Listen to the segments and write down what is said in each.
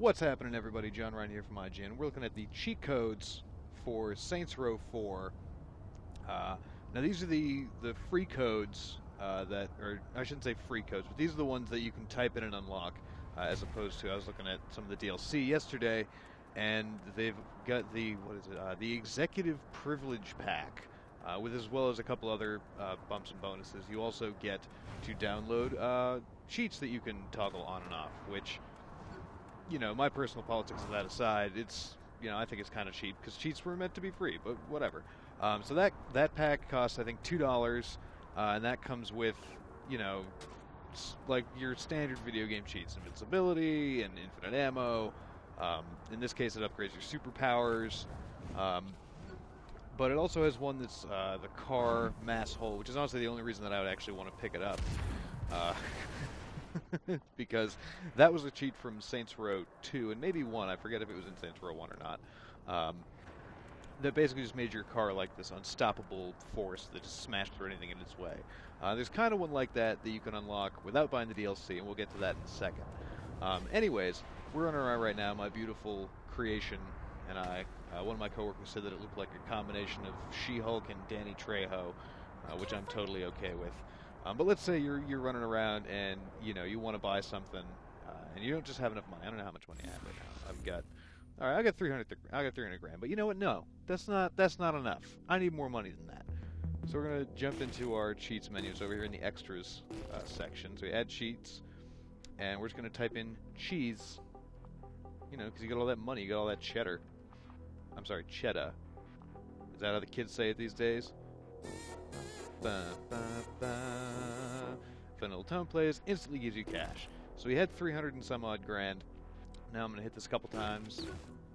What's happening, everybody? John Ryan here from IGN. We're looking at the cheat codes for Saints Row 4. Now, these are the free codes that, or I shouldn't say free codes, but these are the ones that you can type in and unlock, as opposed to, I was looking at some of the DLC yesterday, and they've got the, the Executive Privilege Pack, with as well as a couple other bumps and bonuses. You also get to download cheats that you can toggle on and off, which, you know, my personal politics of that aside, it's, you know, I think it's kind of cheap because cheats were meant to be free, but whatever. So that pack costs, I think, $2, and that comes with, you know, like your standard video game cheats, invincibility and infinite ammo. In this case, it upgrades your superpowers. But it also has one that's the car mass hole, which is honestly the only reason that I would actually want to pick it up. Because that was a cheat from Saints Row 2, and maybe 1, I forget if it was in Saints Row 1 or not, that basically just made your car like this unstoppable force that just smashed through anything in its way. There's kind of one like that you can unlock without buying the DLC, and we'll get to that in a second. Anyways, we're running around right now, my beautiful creation, and I, one of my coworkers said that it looked like a combination of She-Hulk and Danny Trejo, which I'm totally okay with. But let's say you're running around and, you know, you want to buy something, and you don't just have enough money. I don't know how much money I have right now. I got 300 grand. But you know what? No, that's not enough. I need more money than that. So we're gonna jump into our cheats menus over here in the extras section. So we add cheats, and we're just gonna type in cheese. You know, because you got all that money, you got all that cheddar. I'm sorry, cheddar. Is that how the kids say it these days? Ba, ba, ba. Vanilla tone plays, instantly gives you cash. So we had 300 and some odd grand. Now I'm gonna hit this a couple times.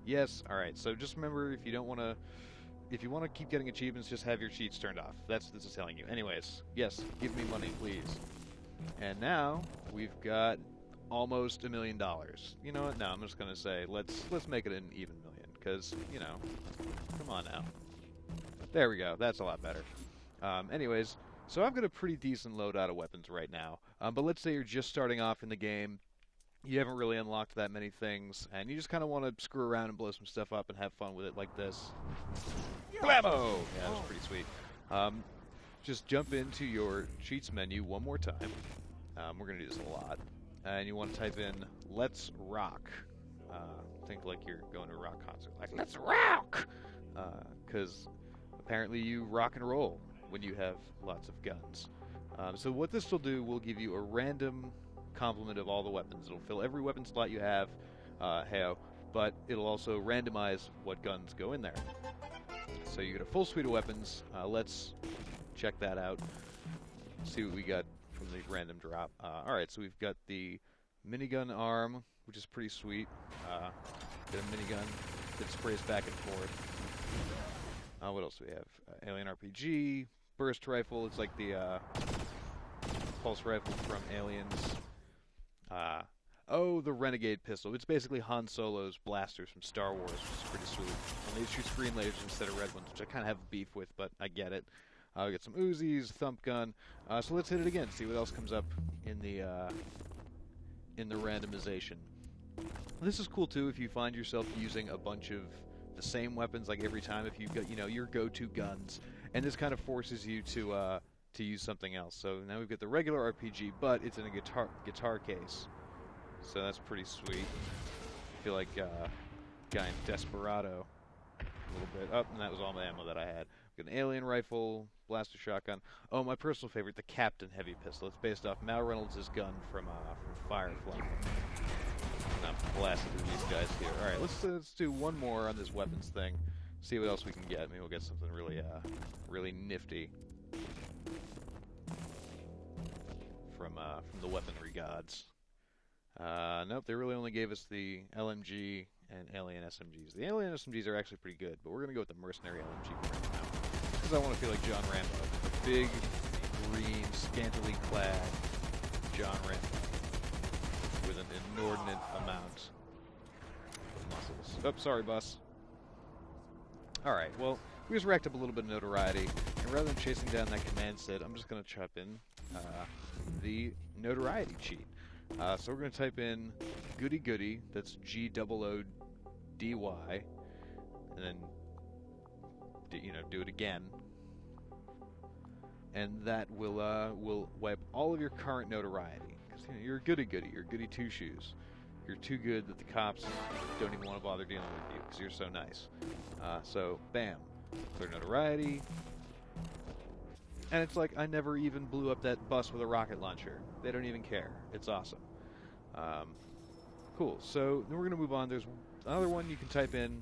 Yes, alright, so just remember, if you want to keep getting achievements, just have your cheats turned off. This is telling you. Anyways, yes, give me money, please. And now we've got almost $1 million. You know what? No, I'm just gonna say let's make it an even million, because, you know, come on now. There we go, that's a lot better. Anyways, so I've got a pretty decent loadout of weapons right now, but let's say you're just starting off in the game, you haven't really unlocked that many things, and you just kind of want to screw around and blow some stuff up and have fun with it like this. Blammo! Yeah, that was pretty sweet. Just jump into your cheats menu one more time. We're going to do this a lot. And you want to type in LETSROCK. Think like you're going to a rock concert. Like, let's rock! Because apparently you rock and roll when you have lots of guns. So what this will do, will give you a random complement of all the weapons. It'll fill every weapon slot you have, but it'll also randomize what guns go in there. So you get a full suite of weapons. Let's check that out. See what we got from the random drop. Alright, so we've got the minigun arm, which is pretty sweet. Got a minigun that sprays back and forth. What else do we have? Alien RPG, burst rifle. It's like the pulse rifle from Aliens. Oh, the Renegade pistol. It's basically Han Solo's blasters from Star Wars, which is pretty sweet. Only it shoots green lasers instead of red ones, which I kind of have beef with, but I get it. We got some Uzis, thump gun. So let's hit it again. See what else comes up in the randomization. This is cool too if you find yourself using a bunch of the same weapons like every time. If you've got, you know, your go-to guns, and this kind of forces you to use something else. So now we've got the regular RPG, but it's in a guitar case. So that's pretty sweet. I feel like guy in Desperado a little bit. Oh, and that was all the ammo that I had. We've got an alien rifle, blaster shotgun. Oh, my personal favorite, the Captain heavy pistol. It's based off Mal Reynolds' gun from Firefly. And I'm blasting through these guys here. All right, let's do one more on this weapons thing. See what else we can get. Maybe we'll get something really really nifty from the weaponry gods. Nope, they really only gave us the LMG and alien SMGs. The alien SMGs are actually pretty good, but we're gonna go with the mercenary LMG for right now because I want to feel like John Rambo, a big, green, scantily clad John Rambo with an inordinate amount of muscles. Oh, sorry, boss. Alright, well, we just racked up a little bit of notoriety, and rather than chasing down that command set, I'm just going to chop in the notoriety cheat. So we're going to type in goody goody, that's GOODY, and then do it again. And that will wipe all of your current notoriety. Because you're a goody goody, you're goody two shoes. You're too good that the cops don't even want to bother dealing with you because you're so nice. So, bam. Clear notoriety. And it's like I never even blew up that bus with a rocket launcher. They don't even care. It's awesome. Cool. So, then we're going to move on. There's another one you can type in.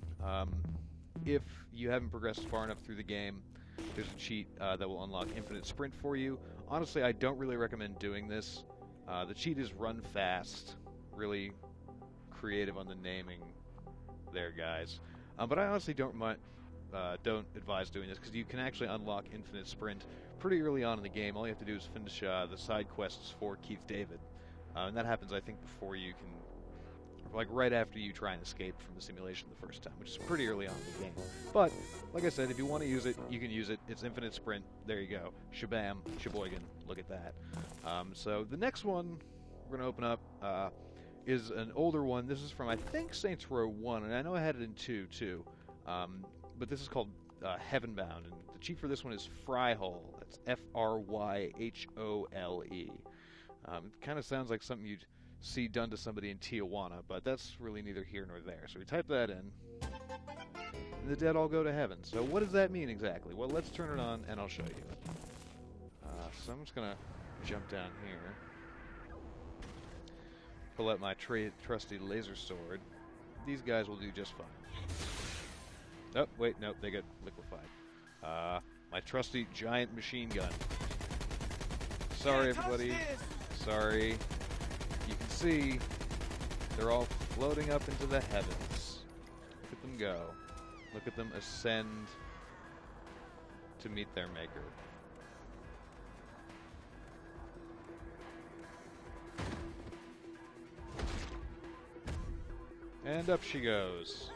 If you haven't progressed far enough through the game, there's a cheat that will unlock infinite sprint for you. Honestly, I don't really recommend doing this. The cheat is RUNFAST. Really creative on the naming there, guys. But I honestly don't advise doing this because you can actually unlock infinite sprint pretty early on in the game. All you have to do is finish the side quests for Keith David. And that happens, I think, before you can... like right after you try and escape from the simulation the first time, which is pretty early on in the game. But, like I said, if you want to use it, you can use it. It's infinite sprint. There you go. Shabam, Sheboygan. Look at that. So the next one we're going to open up is an older one. This is from, I think, Saints Row 1, and I know I had it in 2, too. But this is called Heavenbound, and the cheat for this one is FRYHOLE. That's FRYHOLE. It kind of sounds like something you'd see done to somebody in Tijuana, but that's really neither here nor there. So we type that in, and the dead all go to heaven. So what does that mean exactly? Well, let's turn it on, and I'll show you. So I'm just going to jump down here, pull out my trusty laser sword. These guys will do just fine. Oh, wait, nope, they get liquefied. My trusty giant machine gun. Sorry, everybody. Sorry. You can see they're all floating up into the heavens. Look at them go. Look at them ascend to meet their maker. And up she goes.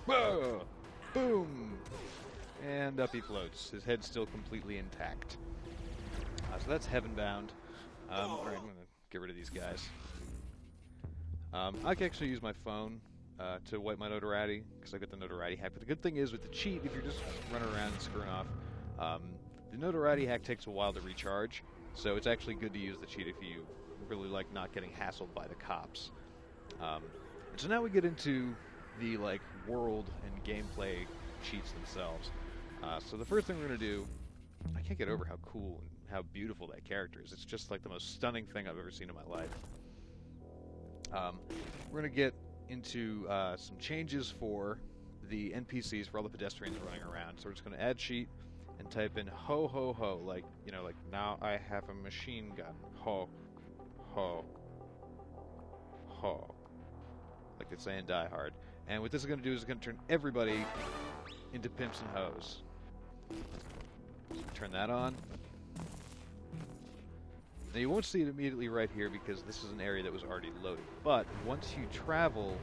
Whoa! Boom! And up he floats. His head's still completely intact. So that's Heavenbound. Alright, I'm going to get rid of these guys. I can actually use my phone to wipe my notoriety, because I got the notoriety hack. But the good thing is, with the cheat, if you're just running around and screwing off, the notoriety hack takes a while to recharge. So it's actually good to use the cheat if you really like not getting hassled by the cops. And so now we get into the world and gameplay cheats themselves. So the first thing we're going to do, I can't get over how cool and how beautiful that character is. It's just like the most stunning thing I've ever seen in my life. We're going to get into some changes for the NPCs, for all the pedestrians running around. So we're just going to add cheat and type in ho ho ho, like now I have a machine gun. Ho ho ho, like they say in Die Hard. And what this is going to do is it's going to turn everybody into pimps and hoes. So turn that on. Now you won't see it immediately right here because this is an area that was already loaded. But once you travel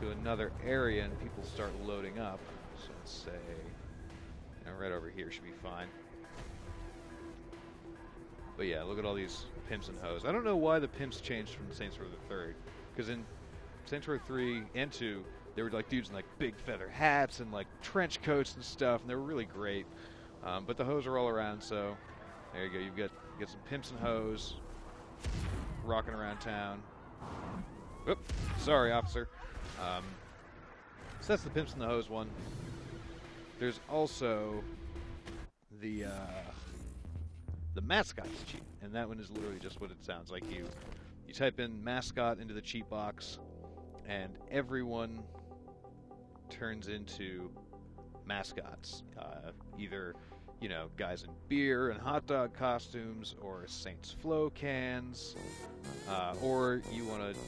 to another area and people start loading up, so let's say, right over here should be fine. But yeah, look at all these pimps and hoes. I don't know why the pimps changed from Saints Row the 3rd, because in Saints Row 3 and 2, they were like dudes in big feather hats and trench coats and stuff, and they were really great. But the hoes are all around, so there you go. You get some pimps and hoes rocking around town. Whoop, sorry, officer. So that's the pimps and the hoes one. There's also the Mascots cheat, and that one is literally just what it sounds like. You type in Mascot into the cheat box, and everyone turns into mascots. Either, guys in beer and hot dog costumes, or Saints Flow cans, or you want to,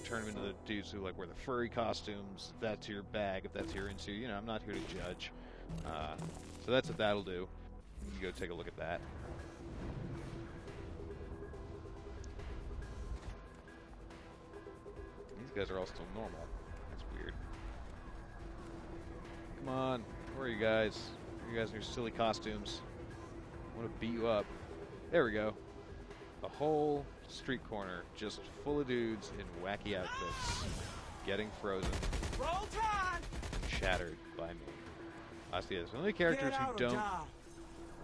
turn them into the dudes who wear the furry costumes. If that's your bag, if that's your into, I'm not here to judge. So that's what that'll do. You can go take a look at that. These guys are all still normal. That's weird. Come on. Where are you guys? You guys in your silly costumes. I want to beat you up. There we go. The whole street corner just full of dudes in wacky outfits, getting frozen and shattered by me. So yeah, the only characters who don't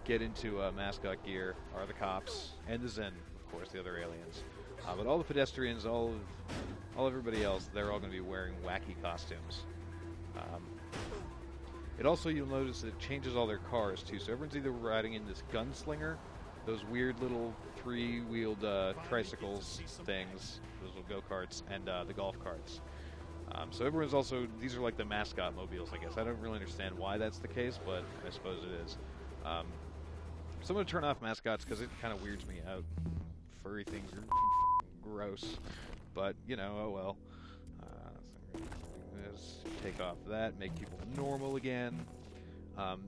get into mascot gear are the cops and the Zen, of course, the other aliens. But all the pedestrians, all everybody else, they're all going to be wearing wacky costumes. It also, you'll notice, it changes all their cars too. So everyone's either riding in this gunslinger, those weird little three-wheeled tricycles things, those little go-karts, and the golf carts. So everyone's also, these are like the mascot mobiles, I guess. I don't really understand why that's the case, but I suppose it is. So I'm going to turn off mascots because it kind of weirds me out. Furry things are gross, but, you know, oh well. Take off that, make people normal again.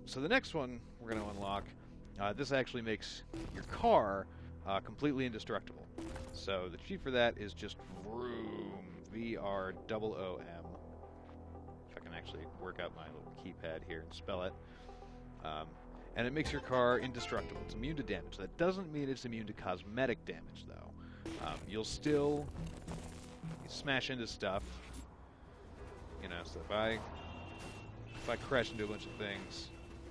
So the next one we're going to unlock, this actually makes your car completely indestructible. So the cheat for that is just VROOM, V-R-O-O-M. If I can actually work out my little keypad here and spell it. And it makes your car indestructible. It's immune to damage. That doesn't mean it's immune to cosmetic damage, though. You'll still smash into stuff. You know, so if I crash into a bunch of things,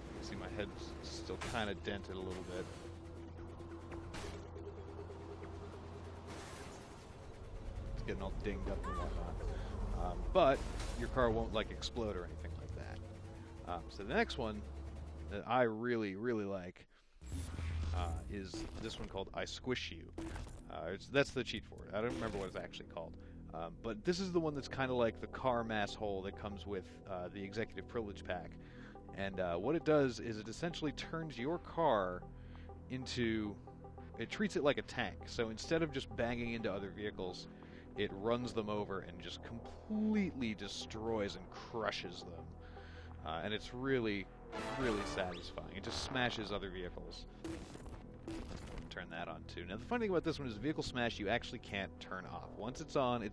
you can see my head's still kind of dented a little bit. It's getting all dinged up and whatnot. But your car won't like explode or anything like that. So the next one that I really, really like is this one called ISQUISHYOU. That's the cheat for it. I don't remember what it's actually called. But this is the one that's kind of like the car mass hole that comes with the executive privilege pack. And what it does is it essentially turns your car into... It treats it like a tank. So instead of just banging into other vehicles, it runs them over and just completely destroys and crushes them. And it's really, really satisfying. It just smashes other vehicles. Turn that on too. Now the funny thing about this one is vehicle smash you actually can't turn off. Once it's on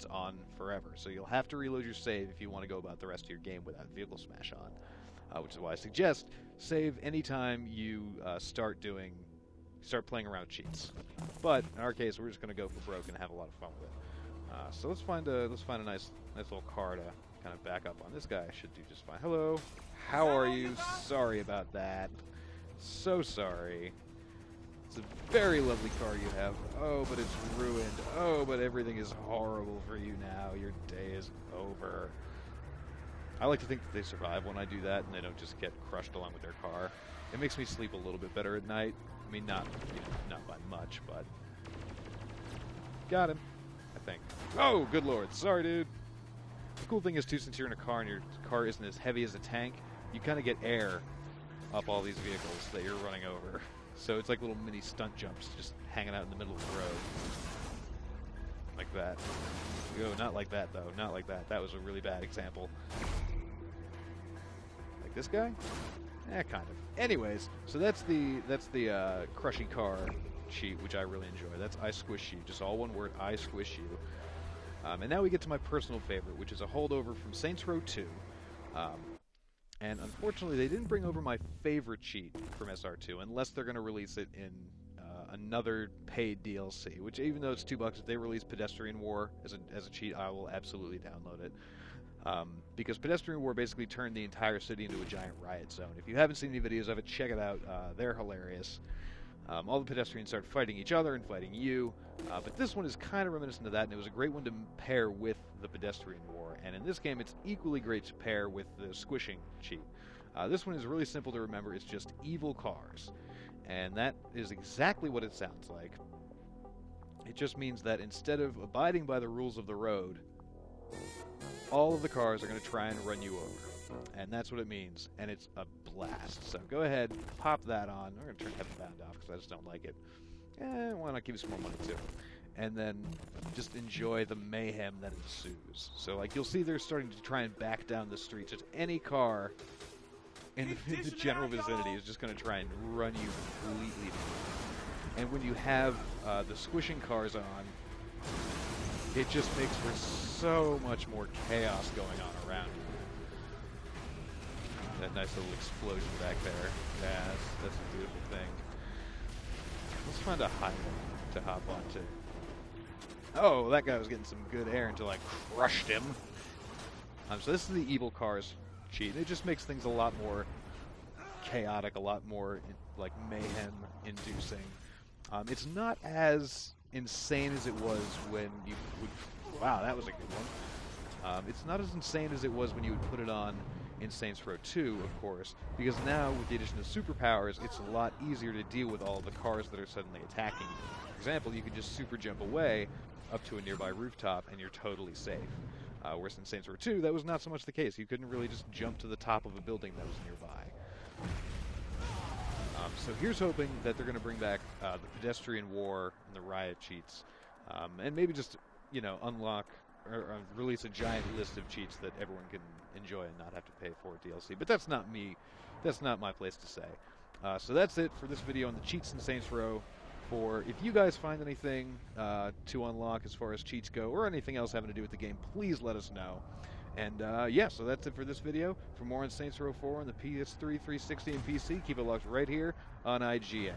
forever. So you'll have to reload your save if you want to go about the rest of your game without vehicle smash on. Which is why I suggest save anytime you start playing around with cheats. But in our case, we're just going to go for broke and have a lot of fun with it. So let's find a nice little car to kind of back up on. This guy should do just fine. Hello, how are you? Sorry about that. So sorry. It's a very lovely car you have. Oh, but it's ruined. Oh, but everything is horrible for you now. Your day is over. I like to think that they survive when I do that and they don't just get crushed along with their car. It makes me sleep a little bit better at night. I mean, not by much, but... Got him, I think. Oh, good lord. Sorry, dude. The cool thing is, too, since you're in a car and your car isn't as heavy as a tank, you kind of get air up all these vehicles that you're running over. So it's like little mini stunt jumps just hanging out in the middle of the road. Like that. Oh, not like that, though. Not like that. That was a really bad example. Like this guy? Eh, kind of. Anyways, so that's the crushing car cheat, which I really enjoy. That's ISQUISHYOU. Just all one word, ISQUISHYOU. And now we get to my personal favorite, which is a holdover from Saints Row 2. And unfortunately, they didn't bring over my favorite cheat from SR2, unless they're going to release it in another paid DLC, which even though it's $2, if they release Pedestrian War as a cheat, I will absolutely download it. Because Pedestrian War basically turned the entire city into a giant riot zone. If you haven't seen any videos of it, check it out. They're hilarious. All the pedestrians start fighting each other and fighting you. But this one is kind of reminiscent of that, and it was a great one to pair with the Pedestrian War. And in this game, it's equally great to pair with the squishing cheat. This one is really simple to remember. It's just EVILCARS. And that is exactly what it sounds like. It just means that instead of abiding by the rules of the road, all of the cars are going to try and run you over. And that's what it means. And it's a blast. So go ahead, pop that on. I'm going to turn Heavenbound off because I just don't like it. Why not give you some more money too? And then just enjoy the mayhem that ensues. So like you'll see they're starting to try and back down the streets. Just any car in the general vicinity is just going to try and run you completely down. And when you have the squishing cars on, it just makes for so much more chaos going on around you. That nice little explosion back there. Yeah, that's a beautiful thing. Let's find a high one. to hop onto. Oh, that guy was getting some good air until I crushed him. So this is the EVILCARS cheat. It just makes things a lot more chaotic, a lot more like mayhem-inducing. It's not as insane as it was when you would. Wow, that was a good one. It's not as insane as it was when you would put it on in Saints Row 2, of course, because now with the addition of superpowers, it's a lot easier to deal with all the cars that are suddenly attacking you. For example, you can just super jump away up to a nearby rooftop and you're totally safe. Whereas in Saints Row 2, that was not so much the case. You couldn't really just jump to the top of a building that was nearby. So here's hoping that they're going to bring back the Pedestrian War and the Riot cheats, and maybe just, you know, unlock or release a giant list of cheats that everyone can enjoy and not have to pay for DLC. But that's not me. That's not my place to say. So that's it for this video on the cheats in Saints Row 4. If you guys find anything to unlock as far as cheats go, or anything else having to do with the game, please let us know. And yeah, so that's it for this video. For more on Saints Row 4 on the PS3, 360, and PC, keep it locked right here on IGN.